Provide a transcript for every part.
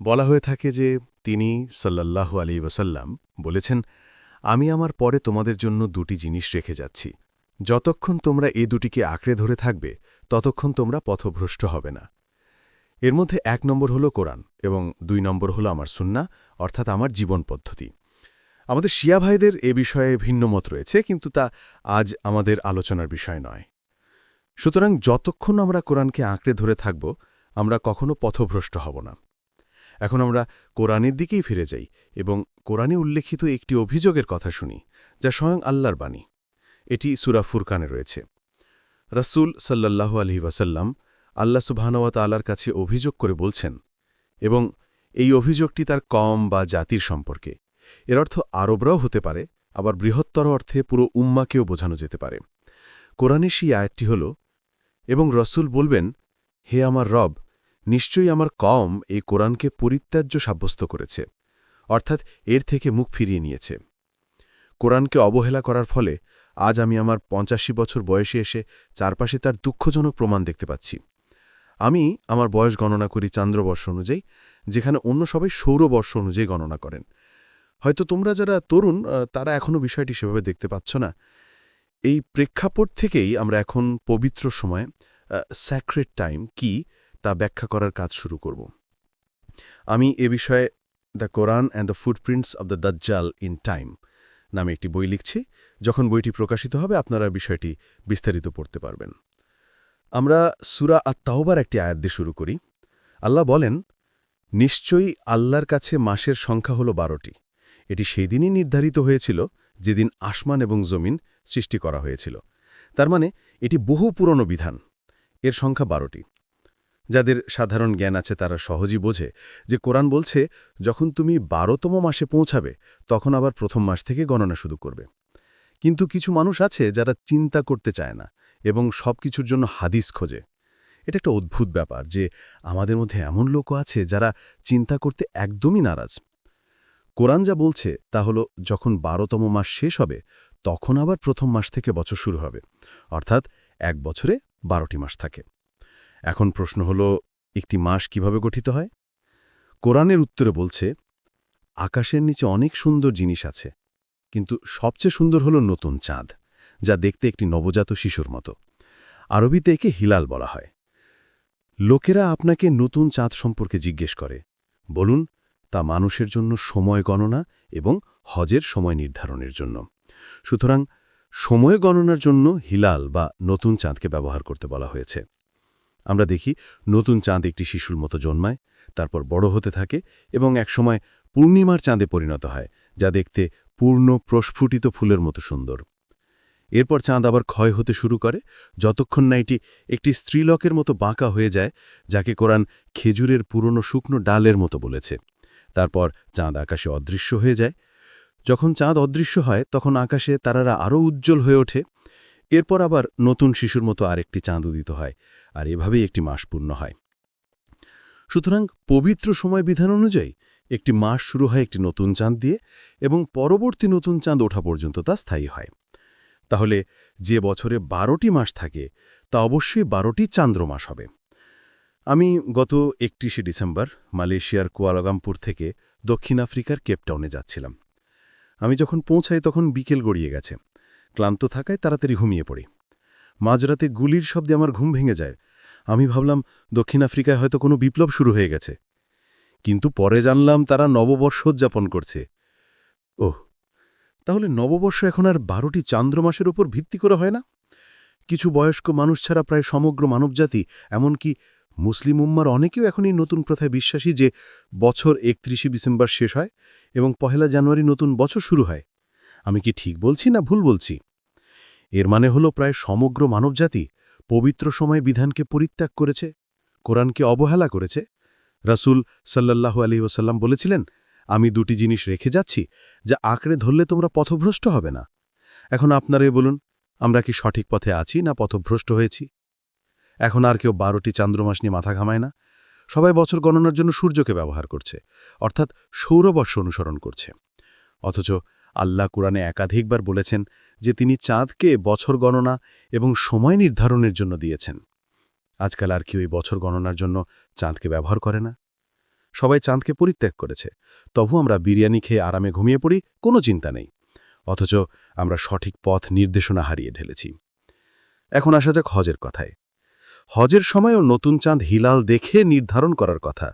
বলা হয়ে থাকে যে তিনি সাল্লাল্লাহু আলাইহি ওয়াসাল্লাম বলেছেন, আমি আমার পরে তোমাদের জন্য দুটি জিনিস রেখে যাচ্ছি। যতক্ষণ তোমরা এই দুটিকে আঁকড়ে ধরে থাকবে ততক্ষণ তোমরা পথভ্রষ্ট হবে না। এর মধ্যে ১ নম্বর হল কোরআন এবং ২ নম্বর হল আমার সুন্নাহ, অর্থাৎ আমার জীবন পদ্ধতি। আমাদের শিয়া ভাইদের এ বিষয়ে ভিন্ন মত রয়েছে, কিন্তু তা আজ আমাদের আলোচনার বিষয় নয়। সুতরাং যতক্ষণ আমরা কোরআনকে আঁকড়ে ধরে থাকব, আমরা কখনো পথভ্রষ্ট হব না। এখন আমরা কোরআনের দিকেই ফিরে যাই এবং কোরআনে উল্লেখিত একটি অভিযোগের কথা শুনি, যা স্বয়ং আল্লাহর বাণী। এটি সূরা ফুরকানে রয়েছে। রাসূল সাল্লাল্লাহু আলাইহি ওয়াসাল্লাম আল্লাহ সুবহানাহু ওয়া তাআলার কাছে অভিযোগ করে বলছেন, এবং এই অভিযোগটি তার কওম বা জাতির সম্পর্কে। এর অর্থ আরবরাও হতে পারে, আবার বৃহত্তর অর্থে পুরো উম্মাকেও বোঝানো যেতে পারে। কোরআনের সেই আয়াতটি হল, এবং রসূল বলবেন, হে আমার রব, নিশ্চয়ই আমার কওম এই কোরআনকে পরিত্যাজ্য সাব্যস্ত করেছে, অর্থাৎ এর থেকে মুখ ফিরিয়ে নিয়েছে। কোরআনকে অবহেলা করার ফলে আজ আমি আমার ৮৫ বছর বয়সে এসে চারপাশে তার দুঃখজনক প্রমাণ দেখতে পাচ্ছি। আমি আমার বয়স গণনা করি চান্দ্রবর্ষ অনুযায়ী, যেখানে অন্য সবাই সৌরবর্ষ অনুযায়ী গণনা করেন। হয়তো তোমরা যারা তরুণ তারা এখনও বিষয়টি সেভাবে দেখতে পাচ্ছ না। এই প্রেক্ষাপট থেকেই আমরা এখন পবিত্র সময়, স্যাক্রেড টাইম কি, তা ব্যাখ্যা করার কাজ শুরু করব। আমি এ বিষয়ে the Quran and the footprints of the দাজ্জাল ইন টাইম নামে একটি বই লিখছি। যখন বইটি প্রকাশিত হবে আপনারা বিষয়টি বিস্তারিত পড়তে পারবেন। আমরা সূরা আত-তাওবার একটি আয়াত দিয়ে শুরু করি। আল্লাহ বলেন, নিশ্চয়ই আল্লাহর কাছে মাসের সংখ্যা হল ১২টি। এটি সেই দিনই নির্ধারিত হয়েছিল যেদিন আসমান এবং জমিন সৃষ্টি করা হয়েছিল। তার মানে এটি বহু পুরনো বিধান। এর সংখ্যা ১২টি। যাদের সাধারণ জ্ঞান আছে তারা সহজেই বোঝে যে কোরআন বলছে, যখন তুমি ১২তম মাসে পৌঁছাবে তখন আবার প্রথম মাস থেকে গণনা শুরু করবে। কিন্তু কিছু মানুষ আছে যারা চিন্তা করতে চায় না এবং সবকিছুর জন্য হাদিস খোঁজে। এটা একটা অদ্ভুত ব্যাপার যে আমাদের মধ্যে এমন লোকও আছে যারা চিন্তা করতে একদমই নারাজ। কোরআন যা বলছে তা হলো, যখন ১২তম মাস শেষ হবে তখন আবার প্রথম মাস থেকে বছর শুরু হবে, অর্থাৎ এক বছরে ১২টি মাস থাকে। এখন প্রশ্ন হলো, একটি মাস কিভাবে গঠিত হয়? কোরআনের উত্তরে বলছে, আকাশের নিচে অনেক সুন্দর জিনিস আছে, কিন্তু সবচেয়ে সুন্দর হলো নতুন চাঁদ, যা দেখতে একটি নবজাত শিশুর মতো। আরবিতে একে হিলাল বলা হয়। লোকেরা আপনাকে নতুন চাঁদ সম্পর্কে জিজ্ঞেস করে, বলুন, তা মানুষের জন্য সময় গণনা এবং হজের সময় নির্ধারণের জন্য। সুতরাং সময় গণনার জন্য হিলাল বা নতুন চাঁদকে ব্যবহার করতে বলা হয়েছে। আমরা দেখি নতুন চাঁদ একটি শিশুর মতো জন্মায়, তারপর বড় হতে থাকে এবং একসময় পূর্ণিমার চাঁদে পরিণত হয়, যা দেখতে পূর্ণ প্রস্ফুটিত ফুলের মতো সুন্দর। এরপর চাঁদ আবার ক্ষয় হতে শুরু করে, যতক্ষণ না এটি একটি স্ত্রীলোকের মতো বাঁকা হয়ে যায়, যাকে কোরআন খেজুরের পুরনো শুকনো ডালের মতো বলেছে। তারপর চাঁদ আকাশে অদৃশ্য হয়ে যায়। যখন চাঁদ অদৃশ্য হয় তখন আকাশে তারারা আরও উজ্জ্বল হয়ে ওঠে। এরপর আবার নতুন শিশুর মতো আরেকটি চাঁদ উদিত হয়, আর এভাবেই একটি মাস পূর্ণ হয়। সুতরাং পবিত্র সময় বিধান অনুযায়ী একটি মাস শুরু হয় একটি নতুন চাঁদ দিয়ে, এবং পরবর্তী নতুন চাঁদ ওঠা পর্যন্ত তা স্থায়ী হয়। তাহলে যে বছরে ১২টি মাস থাকে তা অবশ্যই ১২টি চান্দ্রমাস হবে। আমি গত ৩১শে ডিসেম্বর মালয়েশিয়ার কুয়ালালামপুর থেকে দক্ষিণ আফ্রিকার কেপটাউনে যাচ্ছিলাম। আমি যখন পৌঁছাই তখন বিকেল গড়িয়ে গেছে। ক্লান্ত থাকায় তাড়াতাড়ি ঘুমিয়ে পড়ি। মাঝরাতে গুলির শব্দে আমার ঘুম ভেঙে যায়। আমি ভাবলাম দক্ষিণ আফ্রিকায় হয়তো কোনো বিপ্লব শুরু হয়ে গেছে, কিন্তু পরে জানলাম তারা নববর্ষ উদযাপন করছে। ওহ, তাহলে নববর্ষ এখন আর ১২টি চান্দ্রমাসের উপর ভিত্তি করে হয় না? কিছু বয়স্ক মানুষ ছাড়া প্রায় সমগ্র মানবজাতি, এমনকি মুসলিম উম্মার অনেকেও এখন এই নতুন প্রথায় বিশ্বাসী যে বছর ৩১শে ডিসেম্বর শেষ হয় এবং ১লা জানুয়ারি নতুন বছর শুরু হয়। আমি কি ঠিক বলছি না ভুল বলছি? এর মানে হলো প্রায় সমগ্র মানবজাতি পবিত্র সময় বিধানকে পরিত্যাগ করেছে, কোরআনকে অবহেলা করেছে। রাসূল সাল্লাল্লাহু আলাইহি ওয়াসাল্লাম বলেছিলেন, আমি দুটি জিনিস রেখে যাচ্ছি যা আঁকড়ে ধরলে তোমরা পথভ্রষ্ট হবে না। এখন আপনারাই বলুন, আমরা কি সঠিক পথে আছি না পথভ্রষ্ট হয়েছি? এখন আর কেউ ১২টি চান্দ্রমাস নিয়ে মাথা ঘামায় না। সবাই বছর গণনার জন্য সূর্যকে ব্যবহার করছে, অর্থাৎ সৌরবর্ষ অনুসরণ করছে। অথচ আল্লাহ কুরআনে একাধিকবার বলেছেন যে তিনি চাঁদকে বছর গণনা এবং সময় নির্ধারণের জন্য দিয়েছেন। আজকাল আর কেউ এই বছর গণনার জন্য চাঁদকে ব্যবহার করে না। সবাই চাঁদকে পরিত্যাগ করেছে, তবু আমরা বিরিয়ানি খেয়ে আরামে ঘুমিয়ে পড়ি, কোনো চিন্তা নেই। অথচ আমরা সঠিক পথ নির্দেশনা হারিয়ে ঢেলেছি। এখন আসা যাক হজের কথায়। হজের সময়ও নতুন চাঁদ হিলাল দেখে নির্ধারণ করার কথা,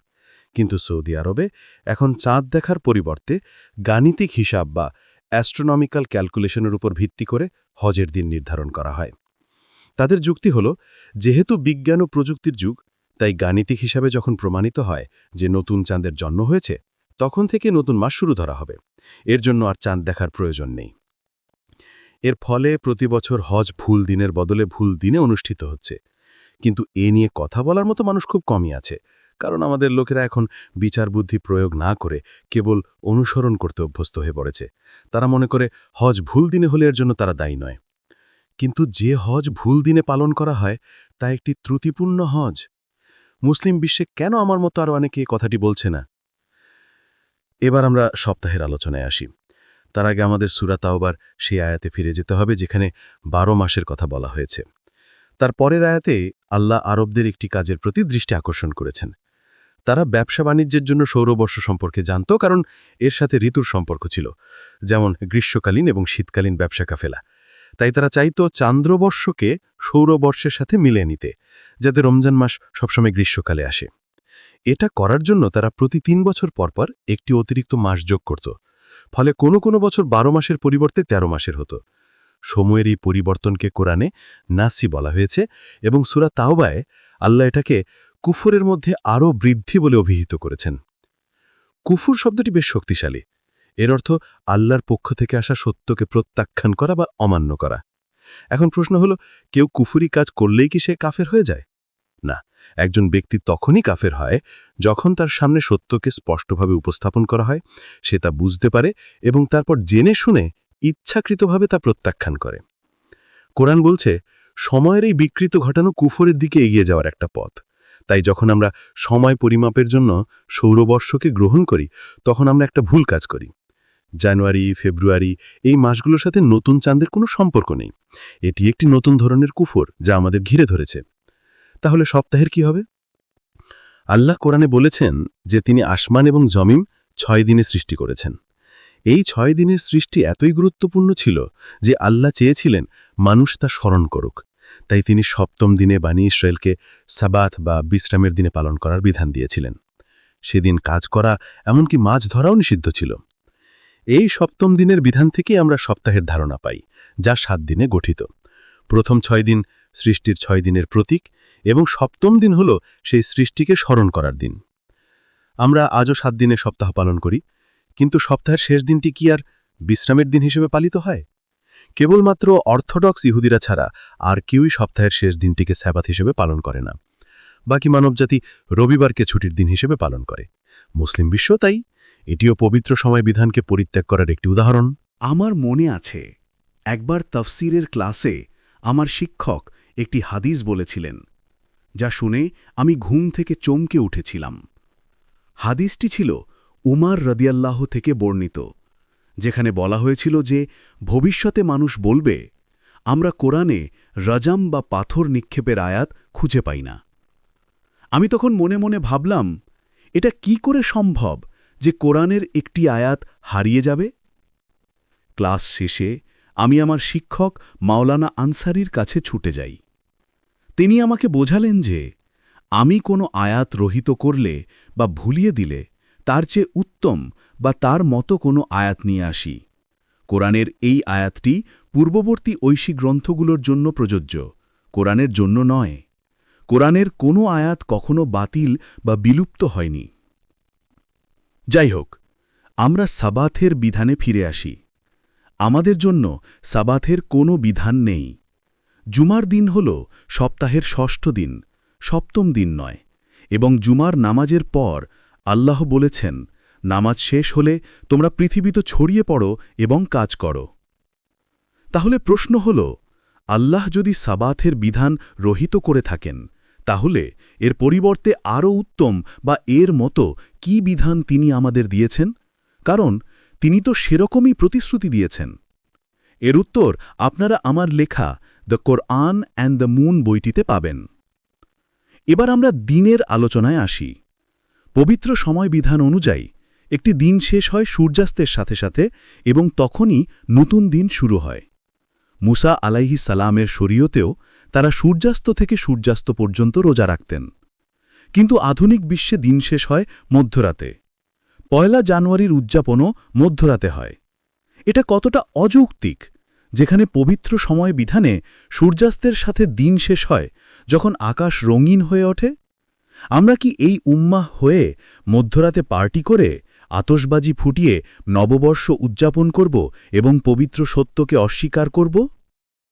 কিন্তু সৌদি আরবে এখন চাঁদ দেখার পরিবর্তে গাণিতিক হিসাব বা অ্যাস্ট্রোনমিক্যাল ক্যালকুলেশনের উপর ভিত্তি করে হজের দিন নির্ধারণ করা হয়। তাদের যুক্তি হল, যেহেতু বিজ্ঞান ও প্রযুক্তির যুগ, তাই গাণিতিক হিসাবে যখন প্রমাণিত হয় যে নতুন চাঁদের জন্ম হয়েছে, তখন থেকে নতুন মাস শুরু ধরা হবে। এর জন্য আর চাঁদ দেখার প্রয়োজন নেই। এর ফলে প্রতি বছর হজ ভুল দিনের বদলে ভুল দিনে অনুষ্ঠিত হচ্ছে। কিন্তু এ নিয়ে কথা বলার মতো মানুষ খুব কমই আছে, কারণ আমাদের লোকেরা এখন বিচার বুদ্ধি প্রয়োগ না করে কেবল অনুসরণ করতে অভ্যস্ত হয়ে পড়েছে। তারা মনে করে হজ ভুল দিনে হলে এর জন্য তারা দায়ী নয়। কিন্তু যে হজ ভুল দিনে পালন করা হয় তা একটি ত্রুটিপূর্ণ হজ। মুসলিম বিশ্বে কেন আমার মতো আরও অনেকে এই কথাটি বলছে না? এবার আমরা সপ্তাহের আলোচনায় আসি। তার আগে আমাদের সূরা তাওবার সেই আয়াতে ফিরে যেতে হবে যেখানে 12 মাসের কথা বলা হয়েছে। তার পরের আয়াতে আল্লাহ আরবদের একটি কাজের প্রতি দৃষ্টি আকর্ষণ করেছেন। তারা ব্যবসা বাণিজ্যের জন্য সৌরবর্ষ সম্পর্কে জানত, কারণ এর সাথে ঋতুর সম্পর্ক ছিল, যেমন গ্রীষ্মকালীন এবং শীতকালীন ব্যবসা কাফেলা। তাই তারা চাইত চান্দ্রবর্ষকে সৌরবর্ষের সাথে মিলিয়ে নিতে, যাতে রমজান মাস সবসময় গ্রীষ্মকালে আসে। এটা করার জন্য তারা প্রতি 3 বছর পরপর একটি অতিরিক্ত মাস যোগ করত। ফলে কোনো কোনো বছর 12 মাসের পরিবর্তে 13 মাসের হতো। সময়ের এই পরিবর্তনকে কোরআনে নাসি বলা হয়েছে এবং সূরা তাওবায় আল্লাহ এটাকে কুফরের মধ্যে আরও বৃদ্ধি বলে অভিহিত করেছেন। কুফর শব্দটি বেশ শক্তিশালী। এর অর্থ আল্লাহর পক্ষ থেকে আসা সত্যকে প্রত্যাখ্যান করা বা অমান্য করা। এখন প্রশ্ন হলো, কেউ কুফরি কাজ করলেই কি সে কাফের হয়ে যায়? না, একজন ব্যক্তি তখনই কাফের হয় যখন তার সামনে সত্যকে স্পষ্টভাবে উপস্থাপন করা হয়, সে তা বুঝতে পারে এবং তারপর জেনে শুনে ইচ্ছাকৃতভাবে তা প্রত্যাখ্যান করে। কোরআন বলছে, সময়ের এই বিকৃত ঘটানো কুফরের দিকে এগিয়ে যাওয়ার একটা পথ। তাই যখন আমরা সময় পরিমাপের জন্য সৌরবর্ষকে গ্রহণ করি, তখন আমরা একটা ভুল কাজ করি। জানুয়ারি, ফেব্রুয়ারি এই মাসগুলোর সাথে নতুন চাঁদের কোনো সম্পর্ক নেই। এটি একটি নতুন ধরনের কুফর যা আমাদের ঘিরে ধরেছে। তাহলে সপ্তাহের কি হবে? আল্লাহ কোরআনে বলেছেন যে তিনি আসমান এবং জমিন 6 দিনে সৃষ্টি করেছেন। এই 6 দিনের সৃষ্টি এতই গুরুত্বপূর্ণ ছিল যে আল্লাহ চেয়েছিলেন মানুষ তা স্মরণ করুক। তাই তিনি সপ্তম দিনে বনী ইসরায়েলকে সাবাত বা বিশ্রামের দিনে পালন করার বিধান দিয়েছিলেন। সেদিন কাজ করা, এমনকি মাছ ধরাও নিষিদ্ধ ছিল। এই সপ্তম দিনের বিধান থেকেই আমরা সপ্তাহের ধারণা পাই, যা 7 দিনে গঠিত। প্রথম 6 দিন সৃষ্টির 6 দিনের প্রতীক এবং সপ্তম দিন হল সেই সৃষ্টিকে স্মরণ করার দিন। আমরা আজও 7 দিনে সপ্তাহ পালন করি, কিন্তু সপ্তাহের শেষ দিনটি কি আর বিশ্রামের দিন হিসেবে পালিত হয়? কেবলমাত্র অর্থোডক্স ইহুদিরা ছাড়া আর কেউই সপ্তাহের শেষ দিনটিকে সাবাত হিসেবে পালন করে না। বাকি মানবজাতি রবিবারকে ছুটির দিন হিসেবে পালন করে। মুসলিম বিশ্ব তাই এটিও পবিত্র সময় বিধানকে পরিত্যাগ করার একটি উদাহরণ। আমার মনে আছে, একবার তাফসীরের ক্লাসে আমার শিক্ষক একটি হাদিস বলেছিলেন, যা শুনে আমি ঘুম থেকে চমকে উঠেছিলাম। হাদিসটি ছিল উমার রাদিয়াল্লাহু থেকে বর্ণিত, যেখানে বলা হয়েছিল যে ভবিষ্যতে মানুষ বলবে, আমরা কোরআনে রাজাম বা পাথর নিক্ষেপের আয়াত খুঁজে পাই না। আমি তখন মনে মনে ভাবলাম, এটা কি করে সম্ভব যে কোরআনের একটি আয়াত হারিয়ে যাবে? ক্লাস শেষে আমি আমার শিক্ষক মাওলানা আনসারীর কাছে ছুটে যাই। তিনি আমাকে বোঝালেন যে আমি কোনো আয়াত রহিত করলে বা ভুলিয়ে দিলে তার চেয়ে উত্তম বা তার মতো কোনো আয়াত নিয়ে আসি। কোরআনের এই আয়াতটি পূর্ববর্তী ঐশী গ্রন্থগুলোর জন্য প্রযোজ্য, কোরআনের জন্য নয়। কোরআনের কোনো আয়াত কখনো বাতিল বা বিলুপ্ত হয়নি। যাই হোক, আমরা সাবাথের বিধানে ফিরে আসি। আমাদের জন্য সাবাথের কোনো বিধান নেই। জুমার দিন হল সপ্তাহের ষষ্ঠ দিন, সপ্তম দিন নয়, এবং জুমার নামাজের পর আল্লাহ বলেছেন, নামাজ শেষ হলে তোমরা পৃথিবীতে ছড়িয়ে পড়ো এবং কাজ করো। তাহলে প্রশ্ন হল, আল্লাহ যদি সাবাথের বিধান রহিত করে থাকেন, তাহলে এর পরিবর্তে আরও উত্তম বা এর মতো কি বিধান তিনি আমাদের দিয়েছেন? কারণ তিনি তো সেরকমই প্রতিশ্রুতি দিয়েছেন। এর উত্তর আপনারা আমার লেখা the Quran and the moon বইটিতে পাবেন। এবার আমরা দিনের আলোচনায় আসি। পবিত্র সময় বিধান অনুযায়ী একটি দিন শেষ হয় সূর্যাস্তের সাথে সাথে এবং তখনই নতুন দিন শুরু হয়। মুসা আলাইহিস সালামের শরীয়তেও তারা সূর্যাস্ত থেকে সূর্যাস্ত পর্যন্ত রোজা রাখতেন। কিন্তু আধুনিক বিশ্বে দিন শেষ হয় মধ্যরাতে। ১ জানুয়ারির উদযাপনও মধ্যরাতে হয়। এটা কতটা অযৌক্তিক, যেখানে পবিত্র সময় বিধানে সূর্যাস্তের সাথে দিন শেষ হয় যখন আকাশ রঙিন হয়ে ওঠে। আমরা কি এই উম্মাহ হয়ে মধ্যরাতে পার্টি করে আতশবাজি ফুটিয়ে নববর্ষ উদযাপন করব এবং পবিত্র সত্যকে অস্বীকার করব?